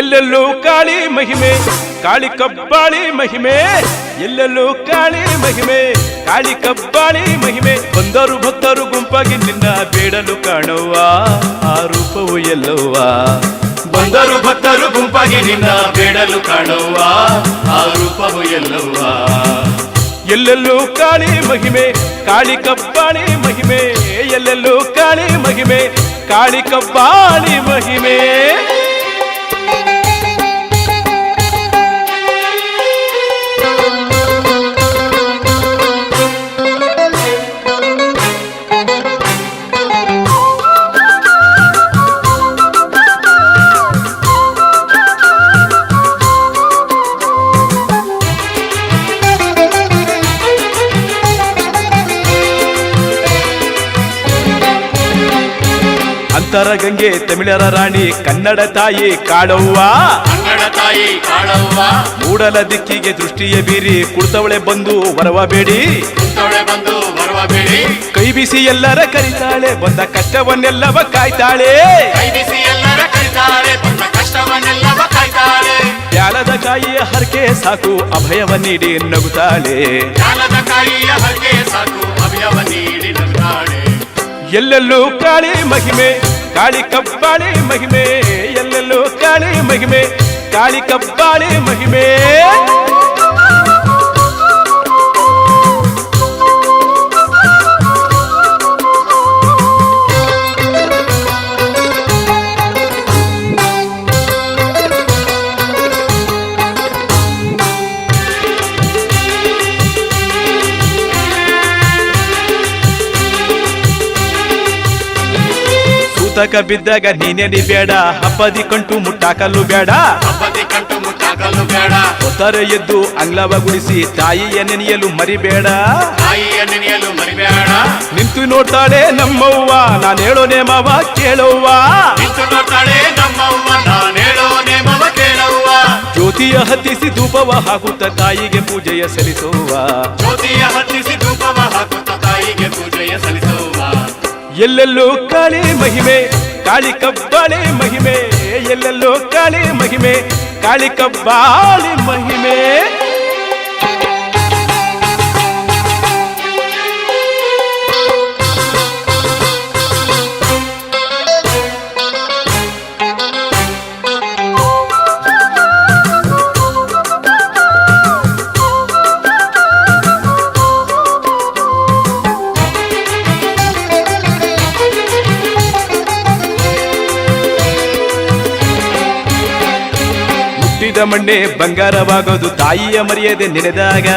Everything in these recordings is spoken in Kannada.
ಎಲ್ಲೆಲ್ಲೂ ಕಾಳಿ ಮಹಿಮೆ, ಕಾಳಿ ಕಬ್ಬಾಳಿ ಮಹಿಮೆ, ಎಲ್ಲೆಲ್ಲೂ ಕಾಳಿ ಮಹಿಮೆ, ಕಾಳಿ ಕಬ್ಬಾಳಿ ಮಹಿಮೆ. ಬಂದರು ಭಕ್ತರು ಗುಂಪಾಗಿ ನಿನ್ನ ಬೇಡಲು ಕಾಣುವ ಆ ರೂಪವು ಎಲ್ಲವ್ವ. ಬಂದರು ಭಕ್ತರು ಗುಂಪಾಗಿ ನಿನ್ನ ಬೇಡಲು ಕಾಣುವ ಆ ರೂಪವು ಎಲ್ಲವ್ವ. ಎಲ್ಲೆಲ್ಲೂ ಕಾಳಿ ಮಹಿಮೆ, ಕಾಳಿ ಕಬ್ಬಾಳಿ ಮಹಿಮೆ, ಎಲ್ಲೆಲ್ಲೂ ಕಾಳಿ ಮಹಿಮೆ, ಕಾಳಿ ಕಬ್ಬಾಳಿ ಮಹಿಮೆ. ಅಂತರ ಗಂಗೆ ತಮಿಳರ ರಾಣಿ ಕನ್ನಡ ತಾಯಿ ಕಾಳವ್ವ, ಕನ್ನಡ ತಾಯಿ ಕಾಳವ್ವ. ಮೂಡಲ ದಿಕ್ಕಿಗೆ ದೃಷ್ಟಿಯ ಬೀರಿ ಕುಳಿತವಳೆ ಬಂದು ವರವಬೇಡಿ, ಕುಳಿತವಳೆ ಬಂದು ವರವಬೇಡಿ. ಕೈ ಬಿಸಿ ಎಲ್ಲರ ಕರಿತಾಳೆ, ಬಂದ ಕಷ್ಟವನ್ನೆಲ್ಲವ ಕಾಯ್ತಾಳೆ. ಕೈ ಬಿಸಿ ಎಲ್ಲರ ಕರಿತಾಳೆ, ಬಂದ ಕಷ್ಟವನ್ನೆಲ್ಲವ ಕಾಯ್ತಾಳೆ. ಜ್ಞಾನದ ಕಾಯಿಯ ಹರಕೆ ಸಾಕು ಅಭಯವ ನೀಡಿ ನಗುತ್ತಾಳೆ. ಜ್ಞಾನದ ಕಾಯಿಯ ಹರಕೆ ಸಾಕು ಅಭಯವ ನೀಡಿ ನಗುತ್ತಾಳೆ. ಎಲ್ಲೆಲ್ಲೂ ಕಾಳಿ ಮಹಿಮೆ, ಕಾಳಿ ಕಬ್ಬಾಳಿ ಮಹಿಮೆ, ಎಲ್ಲೆಲ್ಲೂ ಕಾಳಿ ಮಹಿಮೆ, ಕಾಳಿ ಕಬ್ಬಾಳಿ ಮಹಿಮೆ. ಸೂತಕ ಬಿದ್ದಾಗ ನೀನೆಡಿ ಬೇಡ, ಹಬ್ಬದಿ ಕಂಟು ಮುಟ್ಟಾಕಲು ಬೇಡ, ಹಬ್ಬದಿ ಕಂಟು ಮುಟ್ಟಾಕಲು ಬೇಡ. ಹೊತ್ತರ ಎದ್ದು ಅಂಗ್ಲವ ಗುಡಿಸಿ ತಾಯಿಯ ನೆನೆಯಲು ಮರಿಬೇಡ, ತಾಯಿಯ ನೆನೆಯಲು ಮರಿಬೇಡ. ನಿಂತು ನೋಡ್ತಾಳೆ ನಮ್ಮವ್ವ, ನಾನು ಹೇಳೋ ನೇಮವ ಕೇಳವ್ವ. ನಿಂತು ನೋಡ್ತಾಳೆ ನಮ್ಮವ್ವ, ನಾನು ಹೇಳೋ ನೇಮವ ಕೇಳವ್ವ. ಜ್ಯೋತಿಯ ಹತ್ತಿಸಿ ಧೂಪವ ಹಾಕುತ್ತ ತಾಯಿಗೆ ಪೂಜೆಯ ಸಲ್ಲಿಸುವ, ಜ್ಯೋತಿಯ ಹತ್ತಿಸಿ ಧೂಪವ ಹಾಕುತ್ತ ತಾಯಿಗೆ ಪೂಜೆಯ ಸಲ್ಲಿಸುವ. ಎಲ್ಲೆಲ್ಲೂ ಕಾಳಿ ಮಹಿಮೆ, ಕಾಳಿ ಕಬ್ಬಾಳಿ ಮಹಿಮೆ, ಎಲ್ಲೆಲ್ಲೂ ಕಾಳಿ ಮಹಿಮೆ, ಕಾಳಿ ಕಬ್ಬಾಳಿ ಮಹಿಮೆ. ಮಣ್ಣೆ ಬಂಗಾರವಾಗೋದು ತಾಯಿಯ ಮರ್ಯಾದೆ ನೆನೆದಾಗ,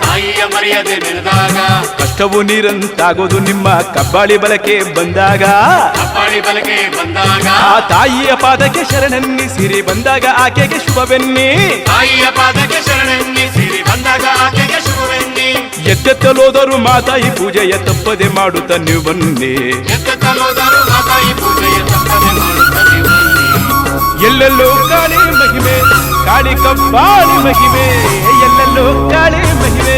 ತಾಯಿಯ ಮರ್ಯಾದೆ ನೆನೆದಾಗ. ಕಷ್ಟವು ನೀರಂತಾಗೋದು ನಿಮ್ಮ ಕಬ್ಬಾಳಿ ಬಳಕೆ ಬಂದಾಗ, ಕಬ್ಬಾಳಿ ಬಳಕೆ ಬಂದಾಗ. ಆ ತಾಯಿಯ ಪಾದಕ್ಕೆ ಶರಣನ್ನಿಸಿರಿ ಬಂದಾಗ ಆಕೆಗೆ ಶುಭವೆನ್ನಿ, ತಾಯಿಯ ಪಾದಕ್ಕೆ ಶರಣನ್ನಿಸಿರಿ ಬಂದಾಗ ಆಕೆಗೆ ಶುಭವೆನ್ನಿ. ಎತ್ತೆತ್ತಲೋದರು ಮಾತಾಯಿ ಪೂಜೆಯ ತಪ್ಪದೆ ಮಾಡುತ್ತ ನೀವು ಬನ್ನಿ, ಎತ್ತೆತ್ತಲೋದರು ಮಾತಾಯಿ ಪೂಜೆಯ ತಪ್ಪದೆ ಮಾಡುತ್ತ ನೀವು ಬನ್ನಿ. ಎಲ್ಲೆಲ್ಲೂ ಕಾಳಿ ಮಹಿಮೆ, ಕಾಳಿ ಕಬ್ಬಾಳಿ ಮಹಿಮೆ, ಎಲ್ಲೆಲ್ಲೂ ಕಾಳಿ ಮಹಿಮೆ,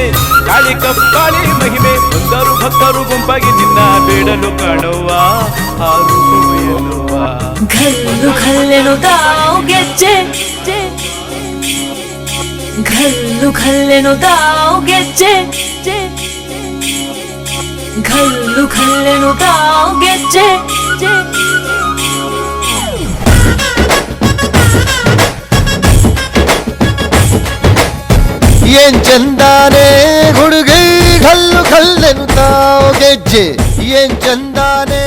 ಕಾಳಿ ಕಬ್ಬಾಳಿ ಮಹಿಮೆ. ಬಂದರು ಭಕ್ತರು ಗುಂಪಾಗಿ ನಿನ್ನ ಬೇಡಲು ಕಾಣುವ ಆ ರೂಪವು ಎಲ್ಲವ್ವ. ಘಲ್ಲು ಘಲ್ಲೆನು ತಾವು ಗೆಜ್ಜೆ, ಘಲ್ಲು ಘಲ್ಲೆನು ತಾವು ಗೆಜ್ಜೆ, ಘಲ್ಲು ಘಲ್ಲೆನು ತಾವು ಗೆಜ್ಜೆ. ಏನ್ ಚಂದಾನೆ ಹುಡುಗಿ ಘಲ್ಲು ಘಲ್ಲೆನು ತಾವು ಗೆಜ್ಜೆ, ಏನ್ ಚಂದಾನೆ